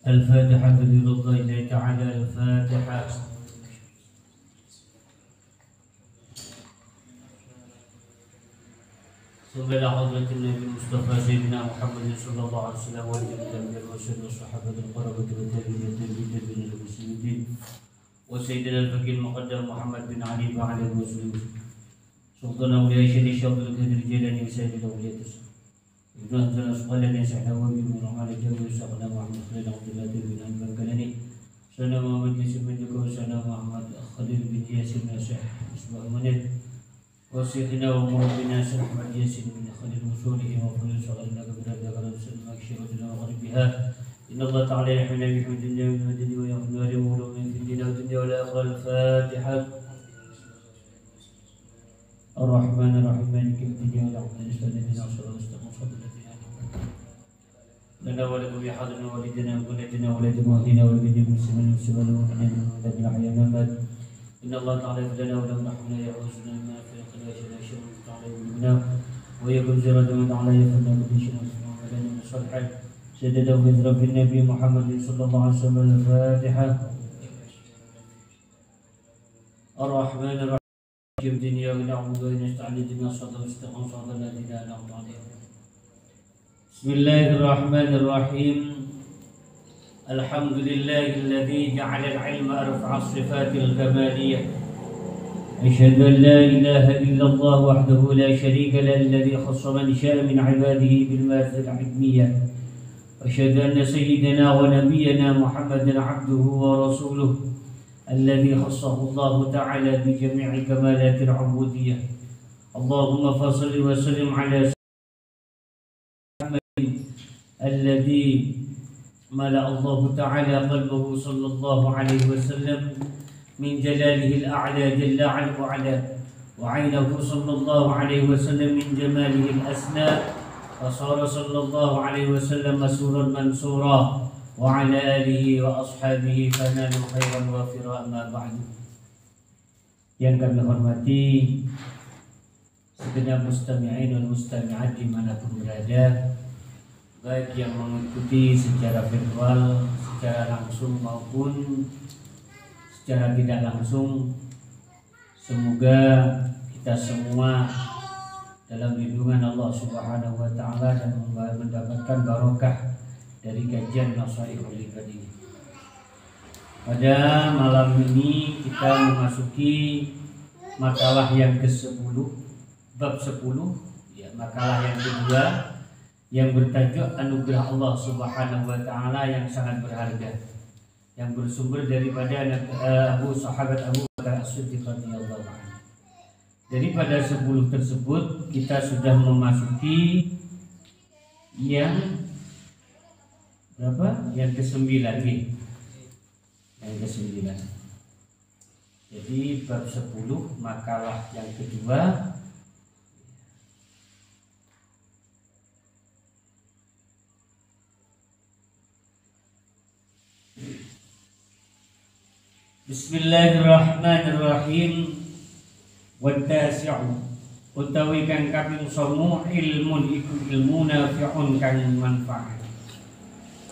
الفاتحة لرضا الله تعالى. الفاتحة. صلى على حضرة النبي المصطفى سيدنا محمد صلى الله عليه وسلم وعلى آله وصحبه والصحابة القرابة والتابعين المسلمين وسيدنا الفقيه المقدم محمد بن علي وعلى آله وسلم سلطان أولياء شيخ القادر الجيلاني وسيد الأولياء ابن أنزل أسقال يسعنا وبي من على الجو سقنا محمد خليل عبد الله بن أنبا كلني سنا محمد ياسين بن جوكو سنا محمد خليل بن ياسين ناسح اسمه منير وسيدنا ومربنا سنا محمد ياسين بن خليل وصوله وفضل صغرنا كبيرا ذكر سنا مكشرتنا وغربها إن الله تعالى يحمينا بحمد الله ومدد ويغفر له من في الدين والدنيا والآخرة. الفاتحة. الرحمن الرحيم مالك يوم الدين والعبد الذين أرسلوا مستقيم لنا ولكم يا حضرنا والدنا وولدنا وولد والدنا ولد المسلمين والمسلمين والمؤمنين والذين أحيانا مات. إن الله تعالى لنا ولم نحمنا يعوزنا ما في خلاشنا شر تعالى يقولنا ويكون زرد من تعالى يفعلنا كل شيء ولنا من صالحا سيدنا وفي النبي محمد صلى الله عليه وسلم. الفاتحة. الرحمن الرحيم الدنيا ونعوذ ونستعين اهدنا الصراط المستقيم صراط الذين أنعمت عليهم. بسم الله الرحمن الرحيم. الحمد لله الذي جعل العلم أرفع الصفات الكمالية. أشهد أن لا إله إلا الله وحده لا شريك له الذي خص من شاء من عباده بالمادة العلمية. أشهد أن سيدنا ونبينا محمدا عبده ورسوله الذي خصه الله تعالى بجميع كمالات العبودية. اللهم فصل وسلم على محمد الذي ملأ الله تعالى قلبه صلى الله عليه وسلم من جلاله الأعلى جل وعلا وعينه صلى الله عليه وسلم من جماله الأسنى فصار صلى الله عليه وسلم مسرورا منصورا وعلى آله وأصحابه فنالوا خيرا وافرا. أما بعد. Yang kami hormati segenap mustami'in dan mustami'at dimanapun berada, baik yang mengikuti secara virtual, secara langsung maupun secara tidak langsung, semoga kita semua dalam lindungan Allah Subhanahu wa Ta'ala dan mendapatkan barokah dari kajian Nasaihul Ibad ini. Pada malam ini kita memasuki makalah yang ke-10, bab 10, ya, makalah yang kedua yang bertajuk Anugerah Allah Subhanahu wa Ta'ala yang sangat berharga, yang bersumber daripada sahabat Abu Bakar As-Siddiq radhiyallahu anhu. Daripada 10 tersebut kita sudah memasuki yang berapa? Yang ke-9 nih. Yang ke-9. Jadi bab 10 makalah yang kedua. Bismillahirrahmanirrahim. Wattasi'u utawi kang kaping 9 ilmun iku ilmu nafi'un kang manfaat.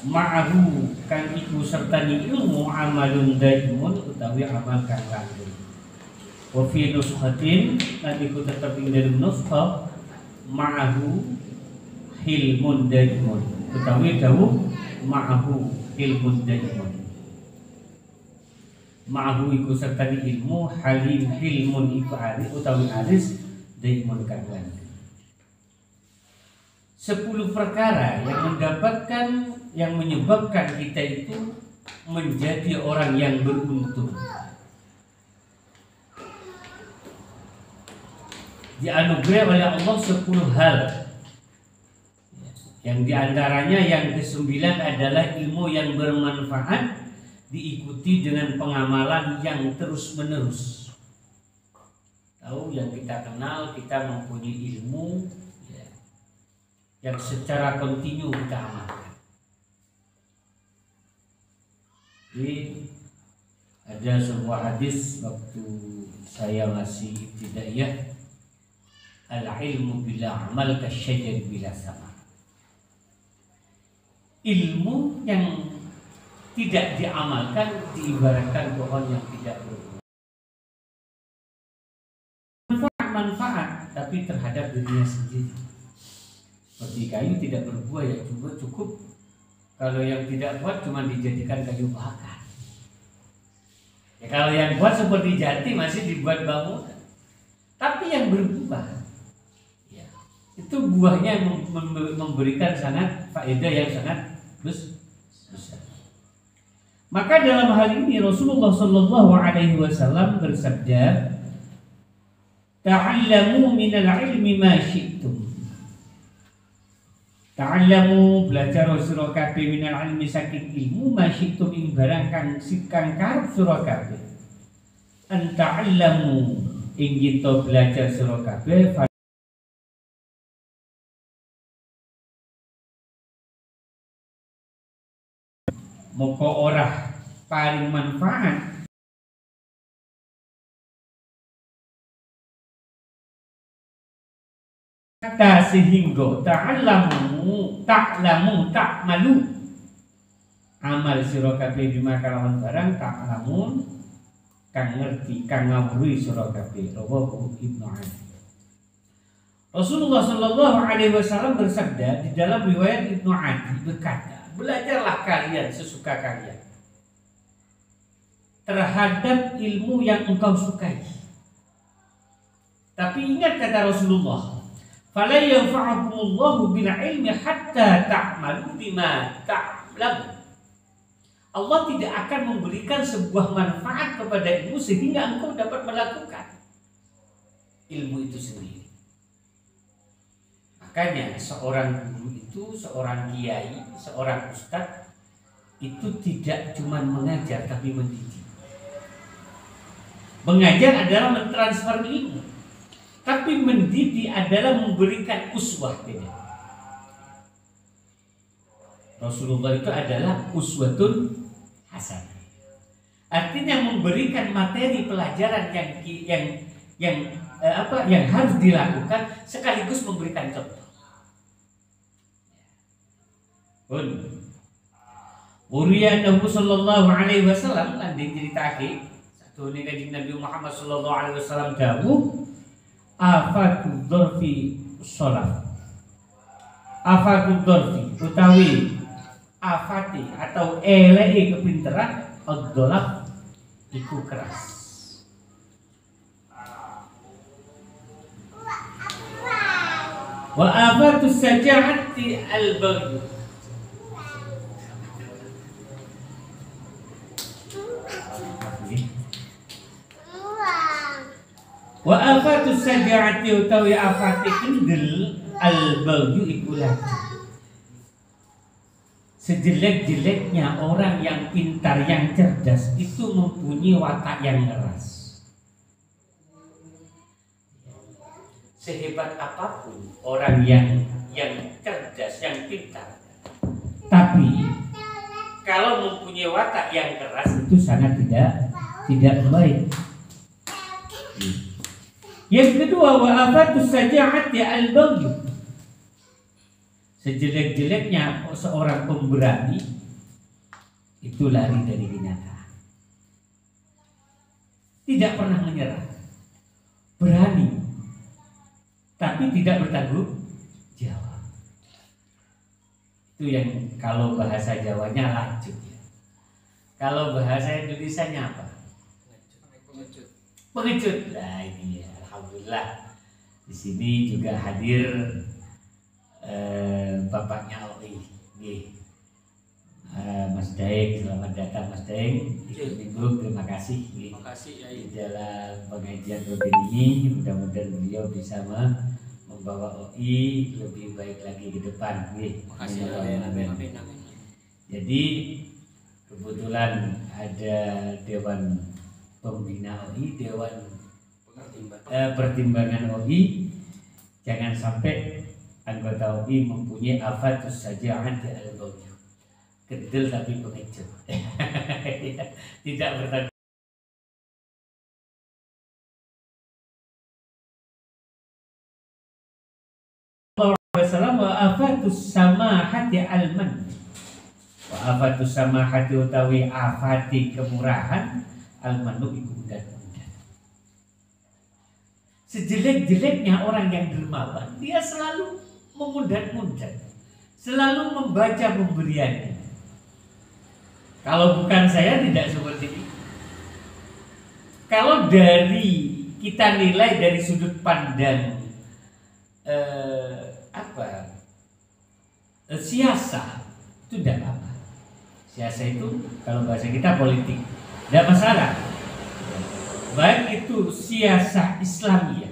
Ma'ahu kang iku sertani ilmu amalun daimun utawi amal kang langgeng. Wa fi nuskhatin lan iku tetep ing dalem nuskha ma'ahu hilmun daimun utawi dawuh ma'ahu hilmun daimun. Ma'ahu iku sertani ilmu halim hilmun iku aris utawi aris daimun kang langgeng. 10 perkara yang menyebabkan kita itu menjadi orang yang beruntung. Dianugerah oleh Allah 10 hal. Yang diantaranya yang ke-9 adalah ilmu yang bermanfaat diikuti dengan pengamalan yang terus menerus. Tahu yang kita kenal, kita mempunyai ilmu yang secara kontinu kita amalkan. Jadi ada sebuah hadis waktu saya masih ibtidaiyah, al-ilmu bila amal kasyajar bila sama. Ilmu yang tidak diamalkan diibaratkan pohon yang tidak berbuah. Manfaat tapi terhadap dirinya sendiri. Seperti kayu tidak berbuah ya cukup kalau yang tidak buat cuma dijadikan kayu bakar. Ya kalau yang buat seperti jati masih dibuat bangunan. Tapi yang berbuah ya, itu buahnya memberikan sangat faedah yang sangat besar. Maka dalam hal ini Rasulullah Shallallahu Alaihi Wasallam bersabda, ta'allamu minal ilmi ma syi'tum. Ta'allamu belajar sira kabeh minal ilmi saking ilmu ma syi'tum ing barang kang sikang karep sira kabeh. An ta'allamu ing kita belajar sira kabeh moko ora paling manfaat kata sehingga ta'lamu ta'malu amal sira kabeh bima kalawan barang ta'lamun kang ngerti kang ngawruhi sira kabeh. Rawahu Ibnu Adi. Rasulullah Shallallahu Alaihi Wasallam bersabda di dalam riwayat Ibnu Adi berkata, belajarlah kalian sesuka kalian terhadap ilmu yang engkau sukai. Tapi ingat kata Rasulullah, fala yanfa'ukumullahu bil ilmi hatta ta'malu bima ta'lamun. Allah tidak akan memberikan sebuah manfaat kepada ilmu sehingga engkau dapat melakukan ilmu itu sendiri. Makanya seorang guru itu, seorang kiai, seorang ustadz itu tidak cuma mengajar tapi mendidik. Mengajar adalah mentransfer ilmu, tapi mendidik adalah memberikan uswah. Rasulullah itu adalah uswatun hasanah. Artinya memberikan materi pelajaran yang harus dilakukan sekaligus memberikan contoh. Uriya Nabi sallallahu alaihi wasallam landing ceritake satu ini kanjeng Nabi Muhammad sallallahu alaihi wasallam dawuh afatud dzarfi shalah. Afatud dzarfi utawi afati atau eleke kepinteran ad-dhalaf iku keras. Wa afatus saja'ati al-baghy. Wa afatus saja'ati utawi afati kendel al-baghy iku lagi. Sejelek-jeleknya orang yang pintar, yang cerdas itu mempunyai watak yang keras. Sehebat apapun orang yang cerdas, yang pintar, tapi kalau mempunyai watak yang keras itu sangat tidak baik. Yang kedua, wa afatus saja'ati al-baghy. Sejelek-jeleknya seorang pemberani itu lari dari kenyataan. Tidak pernah menyerah. Berani tapi tidak bertanggung jawab. Itu yang kalau bahasa Jawanya lanjut ya. Kalau bahasa Indonesianya apa? Pengecut. Nah ini ya, alhamdulillah. Di sini juga hadir bapaknya OI, Mas Daeng, selamat datang Mas Daeng. Minggu terima kasih. Terima kasih ya. Di dalam pengajian rutin ini, mudah-mudahan beliau bisa membawa OI lebih baik lagi ke depan. Terima kasih. Amin. Jadi kebetulan ada Dewan Pembina OI, Dewan Pertimbangan OI. Jangan sampai anggota OI mempunyai afatus saja'ati al-baghy. Kedel tapi pengecut. Tidak bertanggung jawab. Wa afatus samahati al-man. Wa afatus samahati utawi afati kemurahan al-manu iku undan-undan. Sejelek-jeleknya orang yang dermawan, dia selalu memundan-mundan, selalu membaca pemberiannya. Kalau bukan saya tidak seperti itu. Kalau dari kita nilai dari sudut pandang siasa, itu tidak apa. Siasa itu kalau bahasa kita politik, tidak masalah. Baik itu siasa Islamiyah,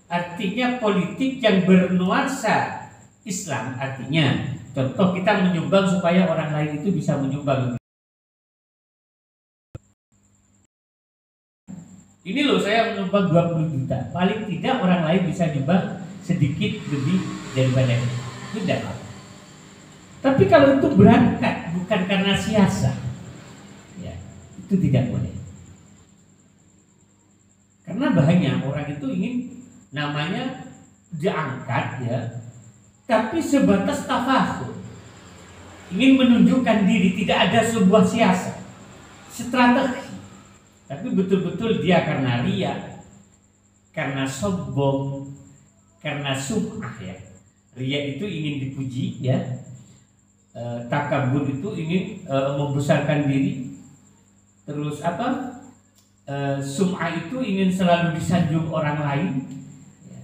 artinya politik yang bernuansa Islam, artinya contoh kita menyumbang supaya orang lain itu bisa menyumbang. Ini loh saya menyumbang 20 juta, paling tidak orang lain bisa nyumbang sedikit lebih daripada itu. Itu tidak apa. Tapi kalau itu berangkat bukan karena siasa, ya, itu tidak boleh. Karena banyak orang itu ingin namanya diangkat, ya, tapi sebatas tafakhur, ingin menunjukkan diri, tidak ada sebuah siasat, strategi. Tapi betul-betul dia karena riya, karena sombong, karena sum'ah, ya. Riya itu ingin dipuji, ya. Takabur itu ingin membesarkan diri. Terus sum'ah itu ingin selalu disanjung orang lain, ya.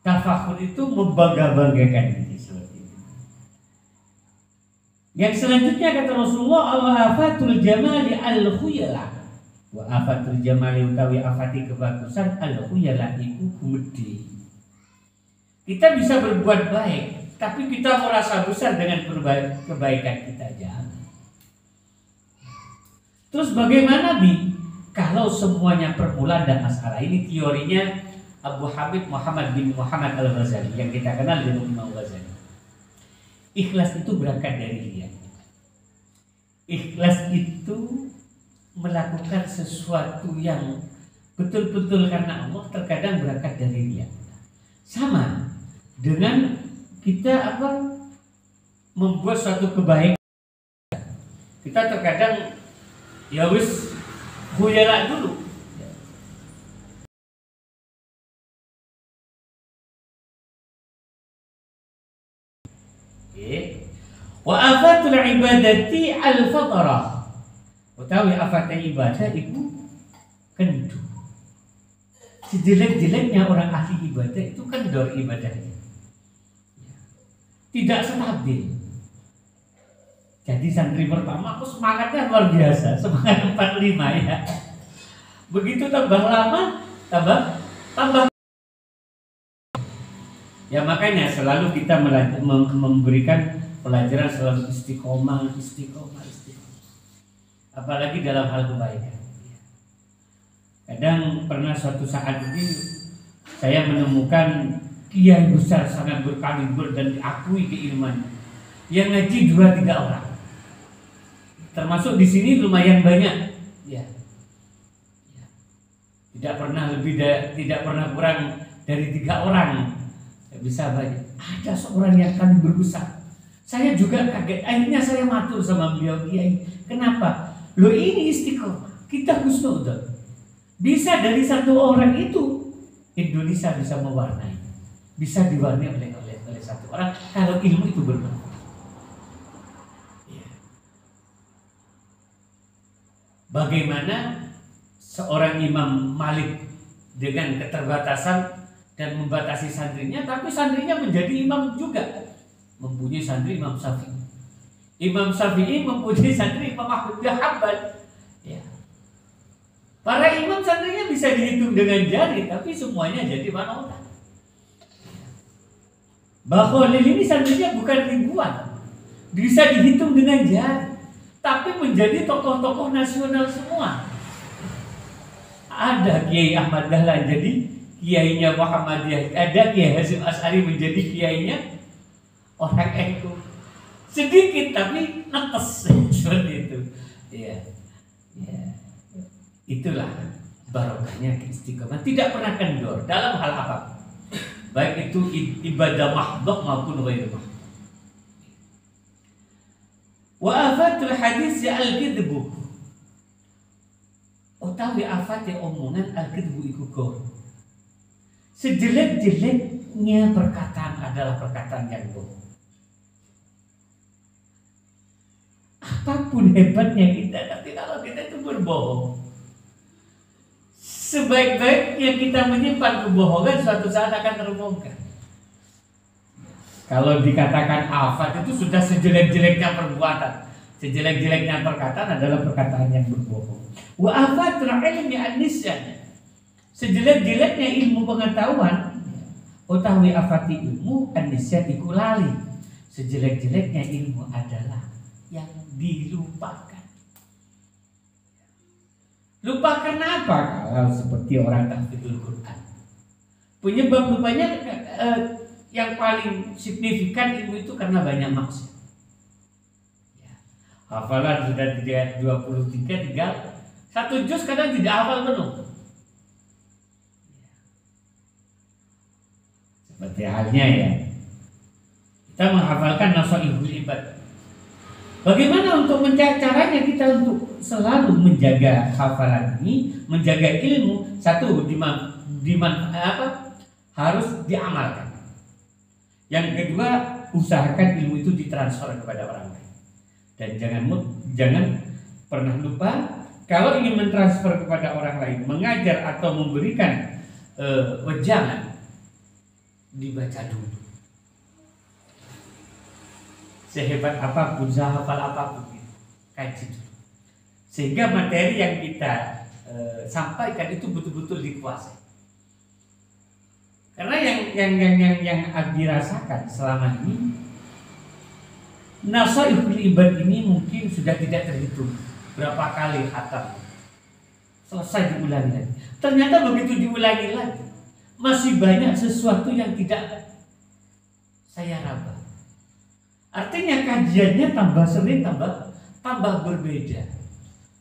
Tafakhur itu membangga-banggakan diri seperti itu. Yang selanjutnya kata Rasulullah, al-afatul jamali al-khuyala. Wa afatul jamali utawi afati kebagusan al-khuyala iku gumedhe. Kita bisa berbuat baik, tapi kita merasa besar dengan kebaikan kita, jangan. Terus bagaimana kalau semuanya permulaan dan masalah? Ini teorinya Abu Habib Muhammad bin Muhammad Al-Ghazali yang kita kenal dengan Imam Ghazali. Ikhlas itu berangkat dari riya. Ikhlas itu melakukan sesuatu yang betul-betul karena Allah, terkadang berangkat dari riya. Sama dengan kita membuat suatu kebaikan, kita terkadang ya wis khuyala dulu. Wa afatul ibadati al-fatarah. Utawi afat ibadah itu kendu. Sejelek-jeleknya orang ahli ibadah itu kendor ibadahnya, tidak stabil. Jadi santri pertama aku semangatnya luar biasa, semangat 45, ya. Begitu tambah lama tambah. Ya makanya selalu kita memberikan pelajaran selalu istiqomah. Apalagi dalam hal kebaikan. Kadang pernah suatu saat ini saya menemukan kiai besar sangat berkaliber dan diakui keilmuannya, yang ngaji 2-3 orang. Termasuk di sini lumayan banyak, ya. Tidak pernah kurang dari 3 orang. Bisa banyak. Ada seorang yang kaliber besar. Saya juga kaget. Akhirnya saya matur sama beliau, kiai, kenapa? Loh ini istiqomah, kita husnudzon. Bisa dari 1 orang itu Indonesia bisa mewarnai, bisa diwarnai oleh 1 orang kalau ilmu itu bermanfaat. Ya. Bagaimana seorang Imam Malik dengan keterbatasan dan membatasi santrinya, tapi santrinya menjadi imam juga, mempunyai santri Imam Syafi'i. Imam Syafi'i mempunyai santri Imam Ahmad bin Hanbal. Ya. Para imam santrinya bisa dihitung dengan jari, tapi semuanya jadi panutan. Bahwa ini santrinya bukan ribuan, bisa dihitung dengan jari, tapi menjadi tokoh-tokoh nasional semua. Ada Kiai Ahmad Dahlan jadi kiainya Muhammadiyah, ada Kiai Hasyim Asy'ari menjadi kiainya orang NU. Sedikit tapi netes seperti itu. Ya. Itulah barokahnya istiqomah, tidak pernah kendor dalam hal apa, baik itu ibadah mahdhah maupun ghairu mahdhah. Wa afatul hadis al-kidbu. Utawi afate omongan al-kidbu iku gor. Sejelek-jeleknya perkataan adalah perkataan yang bohong. Apapun hebatnya kita, tapi kalau kita itu berbohong, sebaik-baiknya kita menyimpan kebohongan suatu saat akan terbongkar. Kalau dikatakan afat itu sudah sejelek-jeleknya perbuatan, sejelek-jeleknya perkataan adalah perkataan yang berbohong. Wa afatul ilmi an-nisyan. Sejelek-jeleknya ilmu pengetahuan, utawi afati ilmu an-nisyan iku lali. Sejelek-jeleknya ilmu adalah yang dilupakan. Lupa karena apa? Kalau seperti orang tahfidzul Quran. Penyebab lupanya yang paling signifikan ilmu itu karena banyak maksiat. Ya. Hafalan sudah 23, tinggal 1 juz kadang tidak hafal penuh. Seperti halnya ya, kita menghafalkan Nasaihul Ibad. Bagaimana untuk caranya kita untuk selalu menjaga hafalan ini, menjaga ilmu? Satu, harus diamalkan. Yang kedua, usahakan ilmu itu ditransfer kepada orang lain. Dan jangan pernah lupa, kalau ingin mentransfer kepada orang lain, mengajar atau memberikan wejangan, dibaca dulu. Sehebat apapun, sehafal apapun, kaji dulu. Sehingga materi yang kita sampaikan itu betul-betul dikuasai. Karena yang Abi rasakan selama ini, Nasaihul Ibad ini mungkin sudah tidak terhitung berapa kali khatam. Selesai diulangi lagi. Ternyata begitu diulangi lagi, masih banyak sesuatu yang tidak saya raba. Artinya kajiannya tambah sering, tambah berbeda.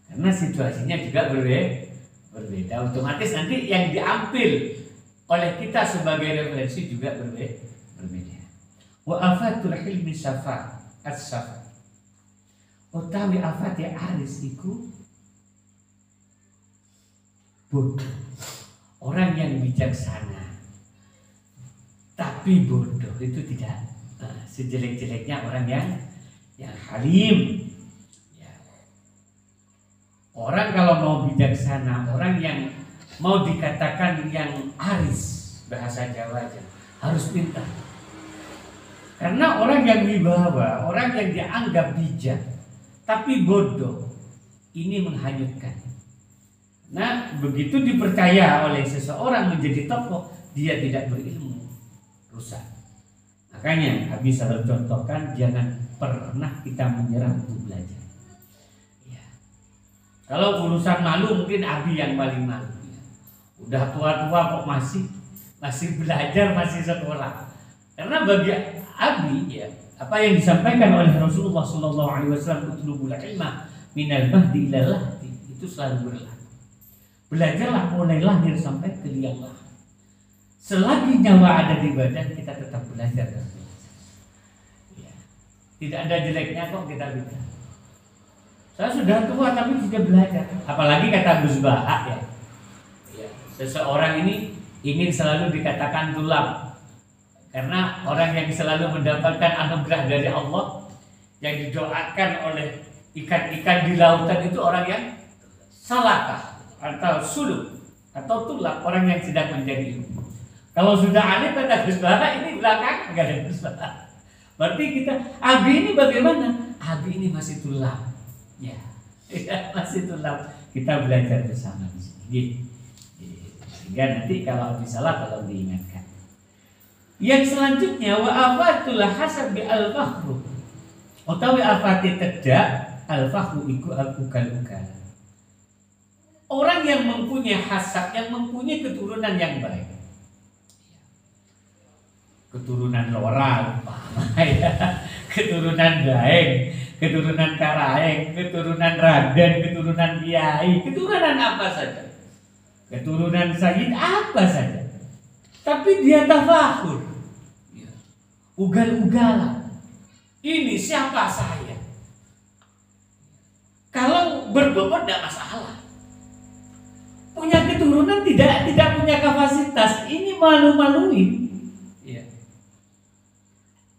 Karena situasinya juga berbeda. Otomatis nanti yang diambil oleh kita sebagai referensi juga berbeda. Wa afatul hilmi safa as-safa. Utawi afati aris iku bodoh. Orang yang bijaksana tapi bodoh itu tidak sejelek-jeleknya orang yang halim. Ya. Orang kalau mau bijaksana, orang yang mau dikatakan yang aris, bahasa Jawa aja, harus pintar. Karena orang yang wibawa, orang yang dianggap bijak tapi bodoh, ini menghanyutkan. Nah, begitu dipercaya oleh seseorang menjadi tokoh, dia tidak berilmu, rusak. Makanya Abi selalu contohkan, jangan pernah kita menyerah untuk belajar. Ya. Kalau urusan malu mungkin Abi yang paling malu. Ya. Udah tua-tua kok masih belajar, masih sekolah. Karena bagi Abi, ya, apa yang disampaikan oleh Rasulullah SAW, utlubul ilma minal mahdi ilal lahdi, itu selalu berlaku. Belajarlah mulai lahir sampai ke liang lahat. Selagi nyawa ada di badan, kita tetap belajar dan belajar. Ya. Tidak ada jeleknya kok kita belajar. Saya sudah tua tapi sudah belajar. Apalagi kata Gus Baha, ya. Ya. Seseorang ini ingin selalu dikatakan tulang. Karena orang yang selalu mendapatkan anugerah dari Allah, yang didoakan oleh ikan-ikan di lautan itu orang yang salakah atau suluk atau tulak, orang yang sedang menjadi ilmu. Kalau sudah alim kata Gus Baha, ini belakang nggak ada Gus Baha. Berarti kita Abi ini bagaimana? Abi ini masih tulang, ya, masih tulang. Kita belajar bersama di sini. Sehingga nanti kalau Abi salah, kalau diingatkan. Yang selanjutnya wa afatul hasab bi al-fakhru. Utawi afati tedak al-fakhru iku al-ukal-ukal. Orang yang mempunyai hasab, yang mempunyai keturunan yang baik. Keturunan Lora, keturunan Daeng, keturunan Karaeng, keturunan Raden, keturunan Kiai, keturunan apa saja. Keturunan Sayyid apa saja. Tapi dia tafakhur, ugal-ugalan. Ini siapa saya? berbobot tidak masalah. Punya keturunan tidak punya kapasitas, ini malu-maluin. Ya.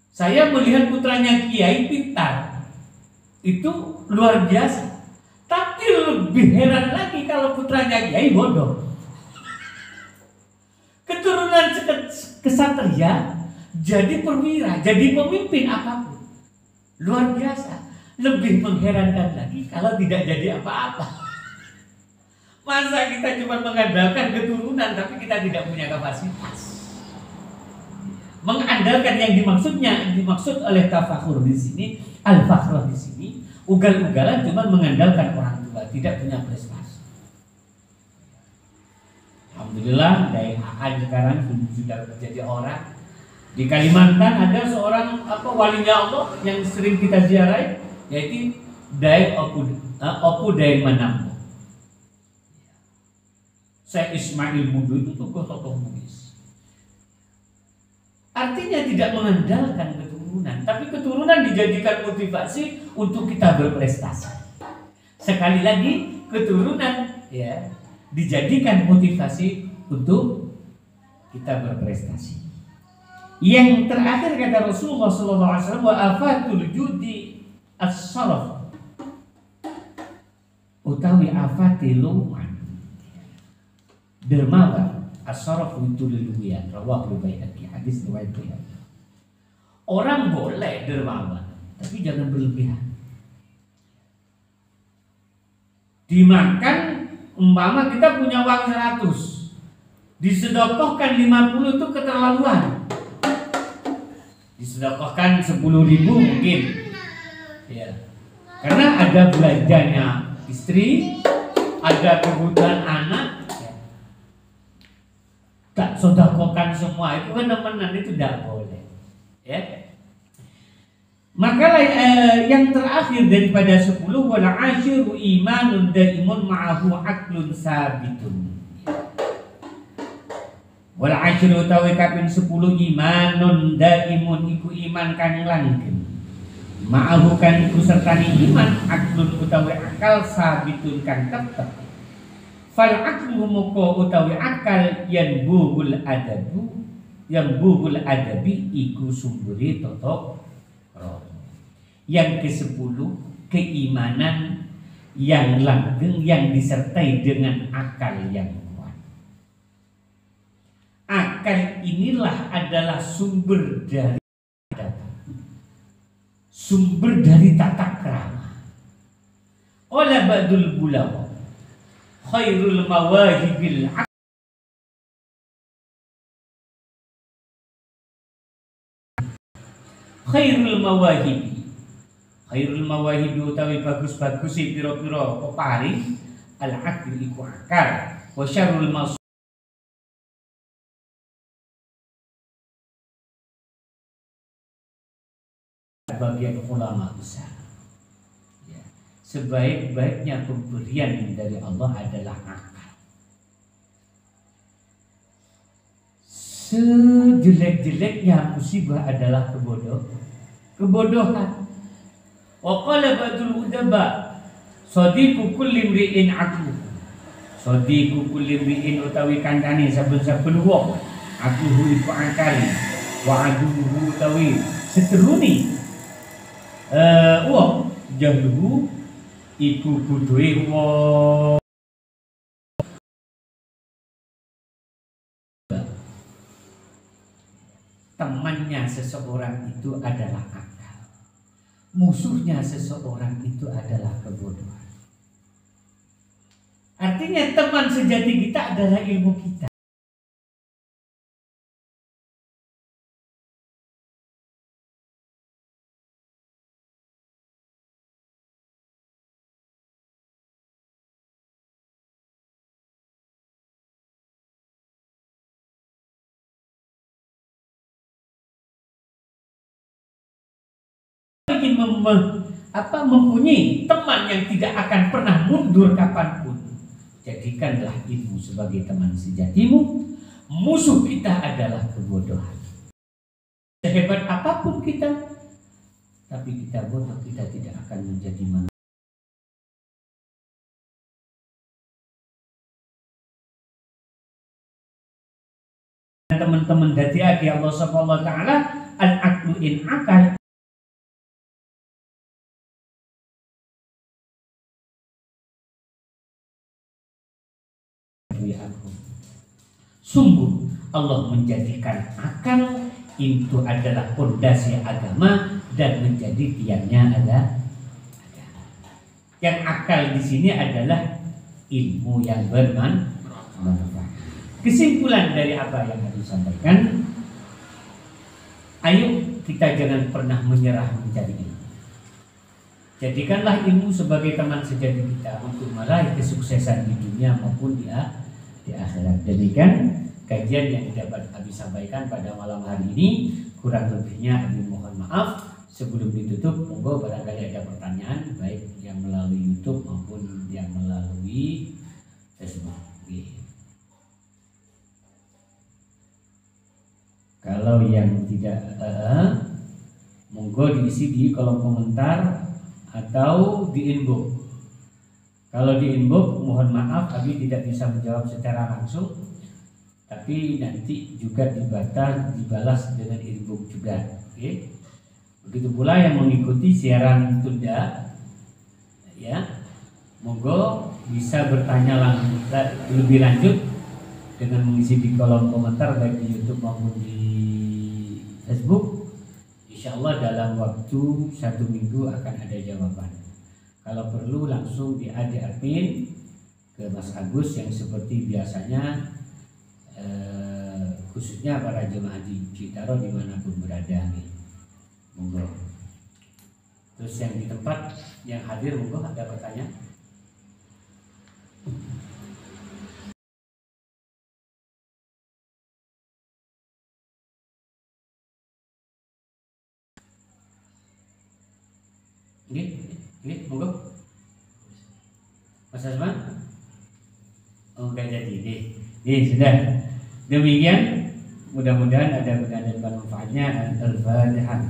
Saya melihat putranya kiai pintar, itu luar biasa. Tapi lebih heran lagi kalau putranya kiai bodoh. Keturunan kesatria jadi perwira, jadi pemimpin apapun, luar biasa. Lebih mengherankan lagi kalau tidak jadi apa-apa. Masa kita cuma mengandalkan keturunan tapi kita tidak punya kapasitas. Mengandalkan yang dimaksud oleh tafakhur di sini, al-fakhrah di sini, ugal-ugalan cuma mengandalkan orang tua, tidak punya prestasi. Alhamdulillah dari AA sekarang sudah menjadi orang. Di Kalimantan ada seorang walinya Allah yang sering kita ziarahi, yaitu Dai Opu Dai Manambo. Saya Ismail Mudu itu tokoh Bugis. Artinya tidak mengandalkan keturunan, tapi keturunan dijadikan motivasi untuk kita berprestasi. Sekali lagi, keturunan ya dijadikan motivasi untuk kita berprestasi. Yang terakhir kata Rasulullah SAW, wa afatul judi as-saraf, utawi afati luman dermawan, as-saraf itu leluhian, rawahu Baihaqi, hadis riwayat Baihaqi. Orang boleh dermawan, tapi jangan berlebihan. Dimakan, umpama kita punya uang 100, disedekahkan 50 itu keterlaluan. Disedekahkan 10.000 mungkin, ya, karena ada belanjanya istri, ada kebutuhan anak. Tak sedekahkan semua itu kan teman-teman, itu tidak boleh, ya. Maka yang terakhir daripada 10, wal ashiru imanun daimun ma'ahu aqlun sabitun. Wal ashiru utawi kaping 10 imanun daimun iku iman kang langgeng. Ma'ahu kan iku sertane iman aqlun utawi akal sabitun kang tetep. Fal aqlu moko utawi akal yang buhul adabi iku sumburi totok roh. Yang ke-10 keimanan yang langgeng yang disertai dengan akal yang kuat. Akal inilah adalah sumber dari tata krama. Ola ba'dul bulawa khairul mawahibil khairul mawahibi utawi bagus-bagus pira-pira peparing al-aql iku akal wa syarrul bagian ulama besar. Sebaik-baiknya pemberian dari Allah adalah akal. Sejelek-jeleknya musibah adalah kebodohan. Wa qala ba'dul udaba sadiqu kulli imri'in aqlu. Sadiqu kulli imri'in utawi kancane saben-saben wong aqluhu iku akali wa aduhu utawi seteruni wong jahluhu iku kuduwe wong. Temannya seseorang itu adalah akal, musuhnya seseorang itu adalah kebodohan. Artinya teman sejati kita adalah ilmu kita. Ingin mempunyai teman yang tidak akan pernah mundur kapanpun, jadikanlah ilmu sebagai teman sejatimu. Musuh kita adalah kebodohan. Sehebat apapun kita, tapi kita bodoh, kita tidak akan menjadi manusia. teman-teman dadiake Allah subhanahu wa taala al-aqlu in akal. Sungguh Allah menjadikan akal itu adalah pondasi agama dan menjadi tiangnya agama. Yang akal di sini adalah ilmu yang bermanfaat. Kesimpulan dari apa yang Habib sampaikan, ayo kita jangan pernah menyerah mencari ilmu. Jadikanlah ilmu sebagai teman sejati kita untuk meraih kesuksesan di dunia maupun di akhirat. Demikian kajian yang dapat Habib sampaikan pada malam hari ini. Kurang lebihnya Habib mohon maaf. Sebelum ditutup, monggo barangkali ada pertanyaan baik yang melalui YouTube maupun yang melalui Facebook. Kalau yang tidak monggo diisi di kolom komentar atau di inbox. Kalau di inbox mohon maaf Abi tidak bisa menjawab secara langsung, tapi nanti juga dibalas dengan inbox juga. Oke. Begitu pula yang mengikuti siaran tunda, ya, monggo bisa bertanya lebih lanjut dengan mengisi di kolom komentar baik di YouTube maupun di Facebook. Insya Allah dalam waktu 1 minggu akan ada jawaban. Kalau perlu langsung di admin ke Mas Agus yang seperti biasanya, khususnya para jemaah di Citaro dimanapun berada nih. Monggo. Terus yang di tempat yang hadir monggo ada pertanyaan. Ini monggo. Mas Asman? Oh, enggak jadi. Nih sudah. Demikian, mudah-mudahan ada guna dan manfaatnya. Al-Fatihah.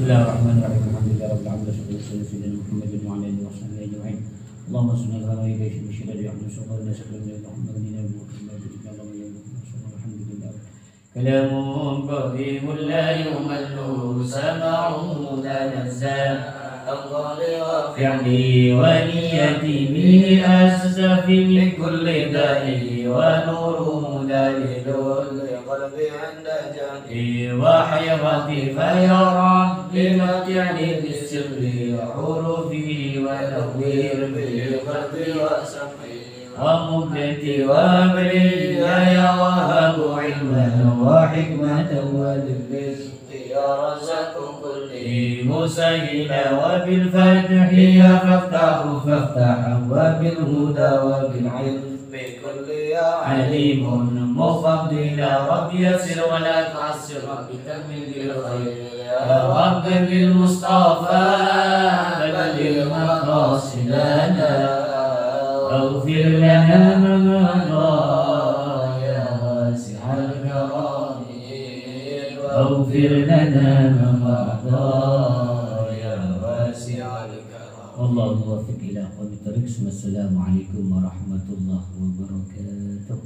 Bismillahirrahmanirrahim. Alhamdulillahirabbil alamin. Sallallahu Muhammadin wa ala alihi washabbihi ajma'in. Allahumma shalli ala sayyidina Muhammadin wa ala alihi Alhamdulillah. Kalamun qadimul la yumallu sama'u tanazzal fi'li wa niyati min asfi min kulli da'i wa nuru dalilul qalbi 'inda jahli wa hayrati fayara lima yani bisirri hurufi wa nawwir bil qalbi wa safi wa mubti wa bri ya wahhabu ilman wa hikmatan wa rizqi ya razaqu kulli musahila wa bil fathi ya faftahu faftahu wa bil huda wa bil ilmi kulli ya alimun mufaddila rabbi yassir wa la tu'assir rabbi tamil khair ya rabbi bil mustafa badil maqasidana اغفر لنا ما مضى يا واسع الكرم اغفر لنا ما مضى يا واسع الكرم والله الموفق الى قوم الطريق. السلام عليكم ورحمه الله وبركاته.